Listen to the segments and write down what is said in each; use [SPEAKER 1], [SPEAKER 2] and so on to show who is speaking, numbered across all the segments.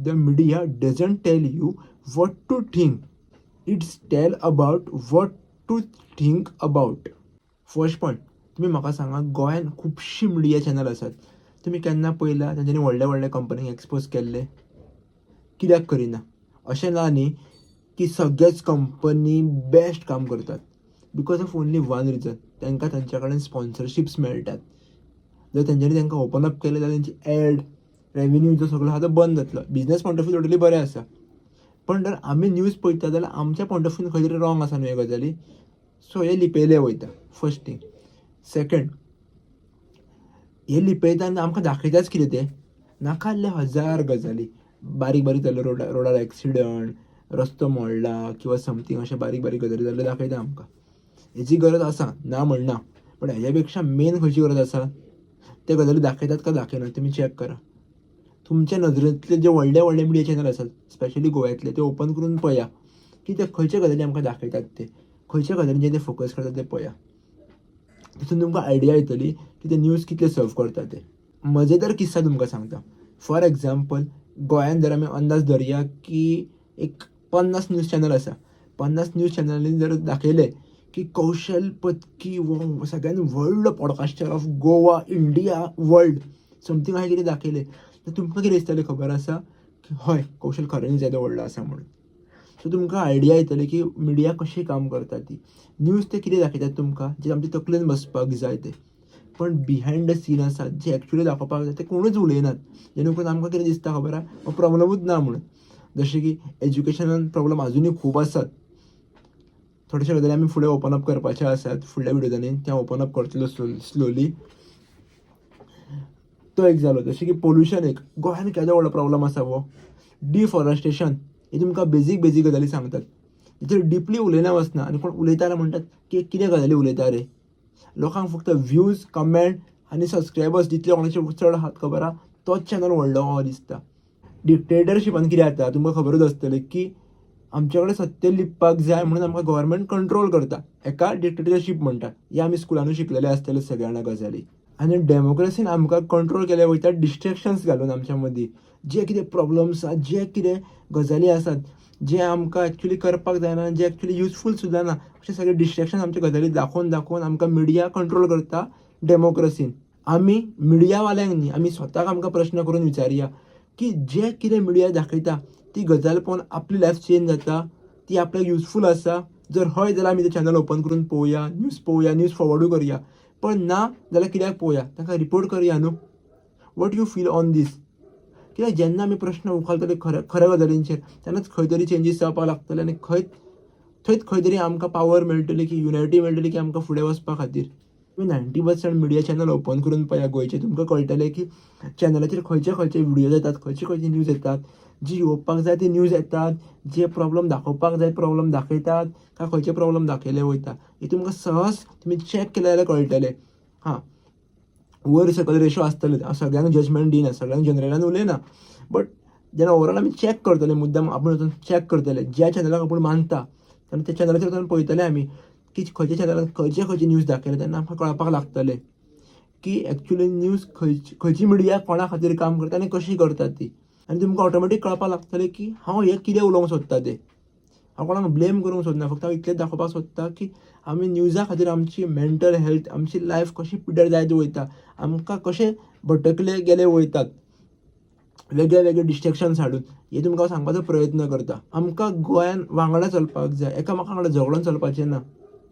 [SPEAKER 1] The media doesn't tell you what to think, it's tell about what to think about. First point, तुम्ही म्हाका सांगा, गोंयान खुबशी media channel आसात. तुम्ही केन्ना पळयला तांच्यांनी व्हडल्या व्हडल्या कंपनीक एक्सपोज केल्ले? कित्याक करिना? अशें ना न्ही की सगळेच कंपनी बेस्ट काम करतात. Because of only one reason, तांकां तांच्या कडेन स्पॉन्सरशिप्स मेळटात. जर तेंच्यांनी तांकां ओपन अप केलें जाल्यार तेंची एड रेवेन्यू जो सगळो आहा तो बंद जातलो. Business point of view totally बरें आसा, पण जर आमी न्यूज पळयता जाल्यार आमच्या पॉयंट ऑफ व्यू खंय तरी रॉंग आसा न्हू हे गजाली. सो हे लिपयले वयता, फर्स्ट थिंग. सेकंड, हे लिपयता आनी आमकां दाखयताच कितें ते? नाका जाल्ले हजार गजाली. बारीक बारीक जाल्ले रोडार एक्सिडंट, रस्तो मोडला किंवा समथींग अशें बारीक बारीक गजाली जाल्ले दाखयता आमकां. हेची गरज आसा ना म्हणना, पण हेज्या पेक्षा मेन खंयची गरज आसा? ते गजाली दाखयतात का दाखयनात तुमी चॅक करा. तुमच्या नजरेंतले जे व्हडले व्हडले मिडिया चॅनल आसात, स्पेशली गोव्यातले, ते ओपन करून पळया की ते खंयचे गजाली आमकां दाखयतात, ते खंयच्या गजालींचेर ते फोकस करतात ते पळया. तितून तुमकां आयडिया येतली की ते न्यूज कितले सर्व करता ते. मजेदार किस्सा तुमकां सांगता. फॉर एक्झाम्पल, गोंयान जर आमी अंदाज धरया की एक 50 न्यूज चॅनल आसा. 50 न्यूज चॅनलांनी जर दाखयले की कौशल पत्की वो सगळ्यान व्हडलो podcaster of Goa, India, world, something अशें कितें दाखयलें, तर तुमकां कितें दिसतलें खबर आसा की हय, कौशल खऱ्यांनीच येदो व्हडलो आसा म्हणून. सो तुमकां आयडिया येतली की मिडिया कशी काम करता ती. न्यूज ते कितें दाखयतात तुमकां, जे आमच्या तकलेन बसपाक जाय ते. पण बिहायंड द सीन आसात जे एक्चुअली दाखोवपाक जाय ते कोणूच उलयनात. जेणे करून आमकां कितें दिसता खबर आहा, हो प्रॉब्लमूच ना म्हणून. जशें की एज्युकेशनान प्रॉब्लम अजुनूय खूब आसात. थोडेशे गजाली आमी फुडें ओपन अप करपाचे आसात. फुडल्या विडियोजांनी ते ओपन अप करतलो स्लोली. तो एक जालो. जशें की पोल्युशन, एक गोंयान केदो व्हडलो प्रॉब्लम आसा वो. डिफॉरेस्टेशन, हे तुमकां बेजीक गजाली सांगतात. तेचेर डिपली उलयना वचना, आनी कोण उलयता जाल्यार म्हणटात की कितें गजाली उलयता रे. लोकांक फक्त व्ह्यूज, कमेंट आनी सबस्क्रायबर्स जितले कोणाचे चड आहात खबर आहा, तोच चॅनल व्हडलो हो दिसता. डिक्टेटरशिपान कितें जाता तुमकां खबरूच आसतलें की आमचे कडेन सत्य लिपपाक जाय म्हणून आमकां गव्हर्मेंट कंट्रोल करता. एका डिक्टेटरशीप म्हणटा. हे आमी स्कुलानूय शिकलेले आसतले सगळ्या जाणां गजाली. आनी डेमोक्रेसीन आमकां कंट्रोल केले वयता डिस्ट्रॅक्शन्स घालून आमच्या मदीं. जे कितें प्रॉब्लम्स आसात, जे कितें गजाली आसात, जे आमकां एक्चुअली करपाक जायना, जे एक्चुअली युजफूल सुद्दां ना, अशें सगळे डिस्ट्रॅक्शन आमच्या गजाली दाखोवन आमकां मिडिया कंट्रोल करता डेमोक्रेसीन. आमी मिडियावाल्यांक न्ही, आमी स्वताक आमकां प्रश्न करून विचारया की जे कितें मिडिया दाखयता ती गजाल पळोवन आपली लायफ चेंज जाता, ती आपल्याक युजफूल आसा. जर हय जाल्यार आमी तें चॅनल ओपन करून पळोवया, न्यूज फॉरवर्डूय करया. पण ना जाल्यार कित्याक पळोवया, तांकां रिपोर्ट करया न्हू. वॉट यू फील ऑन दीस? कित्याक जेन्ना आमी प्रश्न उखलतले खऱ्या गजालींचेर, तेन्नाच खंय तरी चेंजीस जावपाक लागतले आनी थंयच खंय तरी आमकां पावर मेळटली, की युनायटी मेळटली की आमकां फुडें वचपा खातीर. तुमी 90% मिडिया चॅनल ओपन करून पळया गोंयचे. तुमकां कळटलें की चॅनलाचेर खंयचे विडियोज येतात, खंयचे न्यूज येतात. जी येवपाक जाय ती न्यूज येतात. जे प्रॉब्लम दाखोवपाक जाय प्रॉब्लम दाखयतात, काय खंयचे प्रॉब्लम दाखयले वयता. हे तुमकां सहज तुमी चॅक केले जाल्यार कळटलें. हां, वयर सकयल रेशो आसतले. हांव सगळ्यांक जजमेंट दिना, सगळ्यांक जनरलान उलयना. बट जेन्ना ओवरऑल आमी चॅक करतले, मुद्दाम आपूण वचून चॅक करतले, ज्या चॅनलाक आपूण मानता तेन्ना त्या चॅनलाचेर वचून पळयतले आमी की खंयच्या चॅनलान खंयची न्यूज दाखयले. तेन्ना आमकां कळपाक लागतलें की एक्चुअली न्यूज खंयची मिडिया कोणा खातीर काम करता आनी कशी करता ती. आनी तुमकां ऑटोमॅटीक कळपाक लागतलें की हांव हे कितें उलोवंक सोदता तें. हांव कोणाक ब्लेम करूंक सोदना, फक्त हांव इतलेंच दाखोवपाक सोदता की आमी न्यूजा खातीर आमची मेंटल हेल्थ, आमची लायफ कशी पिड्ड्यार जायत वयता, आमकां कशे भटकले गेले वयतात वेगळे डिस्ट्रॅक्शन्स हाडून. हे तुमकां सांगपाचो प्रयत्न करता. आमकां गोंयान वांगडा चलपाक जाय, एकामेका वांगडा झगडून चलपाचें ना.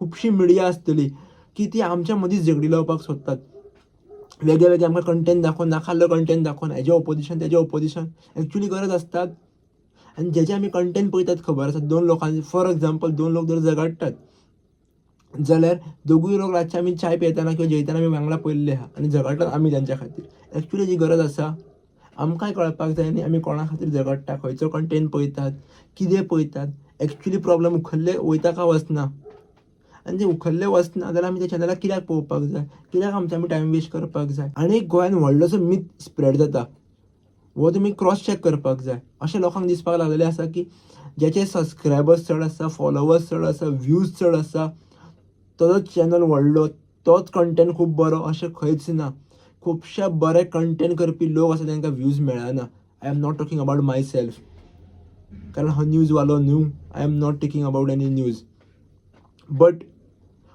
[SPEAKER 1] खुबशी मिडिया आसतली की ती आमच्या मदींच झगडी लावपाक सोदतात. वेगळे आमकां कंटेंट दाखोवन, नाकाल्लो कंटेंट दाखोवन, हेजे ओपोजिशन तेजे ओपोजिशन. एक्चुअली गरज आसतात आनी जेचे आमी कंटेंट पळयतात खबर आसा, 2 लोकांचे फॉर एक्झाम्पल 2 लोक जर झगडटात जाल्यार दोगूय लोक रातचे आमी चाय पियेतना किंवा जेयतना आमी वांगडा पयल्ले आहा आनी झगडटात आमी तांच्या खातीर. एक्चुअली जी गरज आसा, आमकांय कळपाक जाय न्ही आमी कोणा खातीर झगडटा, खंयचो कंटेंट पळयतात, कितें पळयतात, एक्चुअली प्रॉब्लम उखल्ले वयता काय वचना. आनी जे उखल्ले वचना जाल्यार आमी त्या चॅनलाक कित्याक पळोवपाक जाय, कित्याक आमी टायम वेस्ट करपाक जाय. आनी गोंयान व्हडलोसो मीथ स्प्रेड जाता, वो तुमी क्रॉस चॅक करपाक जाय. अशें लोकांक दिसपाक लागलेलें आसा की ज्याचे सबस्क्रायबर्स चड आसा, फॉलोवर्स चड आसा, व्ह्यूज चड आसा, तोच चॅनल व्हडलो, तोच कंटेंट खूब बरो, अशें खंयच ना. खुबशे बरे कंटेंट करपी लोक आसा तांकां व्ह्यूज मेळना. I am not talking about my self, कारण हो न्यूजवालो न्हू. I am not talking about any news. But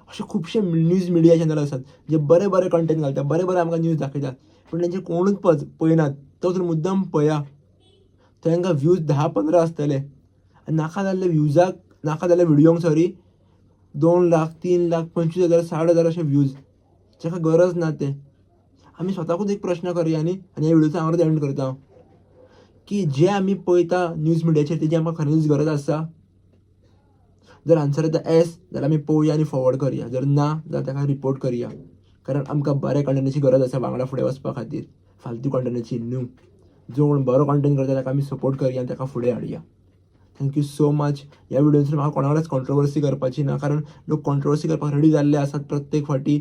[SPEAKER 1] असे खुबशे न्यूज मिडिया चॅनल आसात जे बरे बरे कंटेंट घालतात, बरे बरे आमकां न्यूज दाखयतात, पण तेंचे कोणूच पळयनात. तो जर मुद्दम पळया, तांकां व्ह्यूज 10-15 आसतले आनी नाका जाल्ले व्ह्यूजाक, नाका जाल्ल्या व्हिडियोंक 2 लाख, 3 लाख, 25,000, 60,000 असे व्ह्यूज, जाका गरज ना ते. आमी स्वताकूच एक प्रश्न करुया न्ही, आनी ह्या व्हिडियोचो हांव एंड करता, की जे आमी पळयता न्यूज मिडियाचेर तेजी आमकां खरेंच गरज आसा? जर आन्सर येता येस, जाल्यार आमी पळोवया आनी फॉरवर्ड करया. जर ना, जाल्यार ताका रिपोर्ट करया. कारण आमकां बऱ्या कंटेंटाची गरज आसा वांगडा फुडें वचपा खातीर, फालतू कंटेंटाची न्हू. जो कोण बरो कंटेंट करता ताका आमी सपोर्ट करया आनी ताका फुडें हाडया. Thank you so much. ह्या व्हिडियोचेर म्हाका कोणाकडेच कॉन्ट्रोवर्सी करपाची ना, कारण लोक कॉन्ट्रोवर्सी करपाक रेडी जाल्ले आसात प्रत्येक फावटी,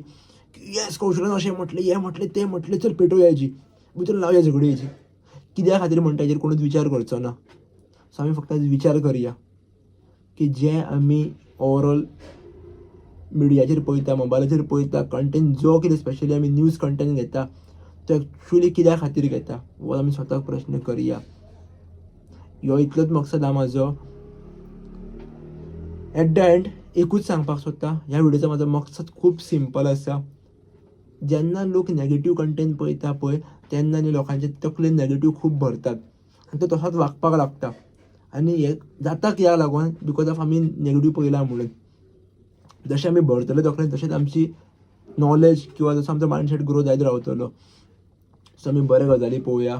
[SPEAKER 1] की येस कौशलान अशें म्हटलें, हें म्हटलें, तें म्हटलें, चल पेटोवया हेजी, भितर लावया झगडी हेजी. कित्या खातीर म्हणटा हेजेर कोणूच विचार करचो ना. सो आमी फक्त विचार करया की जें आमी ओवरऑल मिडियाचेर पळयता, मोबायलाचेर पळयता, कंटेंट जो कितें स्पेशली आमी न्यूज कंटेंट घेता, तो एक्चुअली कित्या खातीर घेता हो आमी स्वताक प्रश्न करया. ह्यो इतलोच मकसद आहा म्हाजो. एट द एंड एकूच सांगपाक सोदता, ह्या व्हिडियोचो म्हाजो मकसद खूब सिंपल आसा. जेन्ना लोक नेगेटीव कंटेंट पळयता पळय, तेन्ना न्ही लोकांचे तकलेन नेगेटीव खूब भरतात आनी तो तसोच वागपाक लागता. आनी हें जाता कित्याक लागून, बिकॉज ऑफ आमी नेगेटीव पळयलां म्हणून. जशें आमी भरतले तकलेन तशेंच आमची नॉलेज किंवा जसो आमचो मायंडसेट ग्रो जायत रावतलो. सो आमी बरे गजाली पळोवया,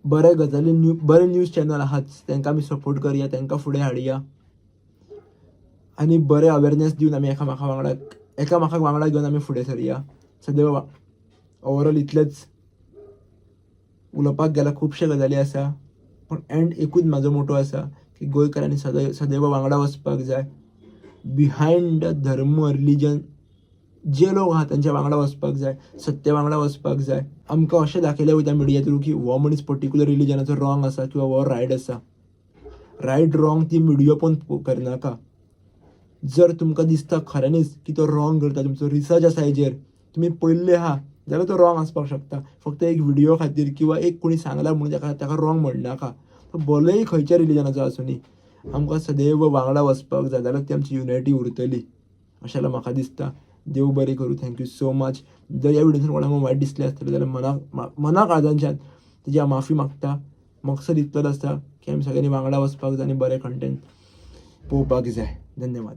[SPEAKER 1] बरे गजाली बरे न्यूज चॅनल आहात तांकां आमी सपोर्ट करया, तांकां फुडें हाडया आनी बरे अवेरनेस दिवन आमी एकामेकाक वांगडा घेवन आमी फुडें सरया. सदैव ओवरऑल इतलेंच. उलोवपाक गेल्यार खुबशे गजाली आसा, पण एंड एकूच म्हाजो मोटो आसा की गोंयकारांनी सदैव वांगडा वचपाक जाय. बिहायंड द धर्म, रिलीजन जे लोक आहात तांच्या वांगडा वचपाक जाय, सत्य वांगडा वचपाक जाय. आमकां अशें दाखयलें वयता मिडिया थ्रू की हो मनीस पर्टिक्युलर रिलीजनाचो रॉंग आसा किंवा हो रायट आसा. रायट रॉंग ती मिडिया पळोवन करनाका. जर तुमकां दिसता खऱ्यांनीच की तो रॉंग करता, तुमचो रिसर्च आसा हेजेर, तुमी पळयल्लें आहा, जाल्यार तो रॉंग आसपाक शकता. फक्त एक व्हिडियो खातीर किंवा एक कोणी सांगला म्हणून ताका रॉंग म्हणनाका. तो भलेंय खंयच्या रिलीजनाचो आसूं न्ही, आमकां सदैव वांगडा वचपाक जाय, जाल्यार ती आमची युनायटी उरतली अशें जाल्यार म्हाका दिसता. देव बरें करूं. Thank you so much. जर ह्या व्हिडियोसून कोणाक वायट दिसलें आसतलें जाल्यार मना काळजांच्यान तेजी हांव माफी मागता. मकसद इतलोच आसा की आमी सगळ्यांनी वांगडा वचपाक जाय आनी बरें कंटेंट पळोवपाक जाय. धन्यवाद.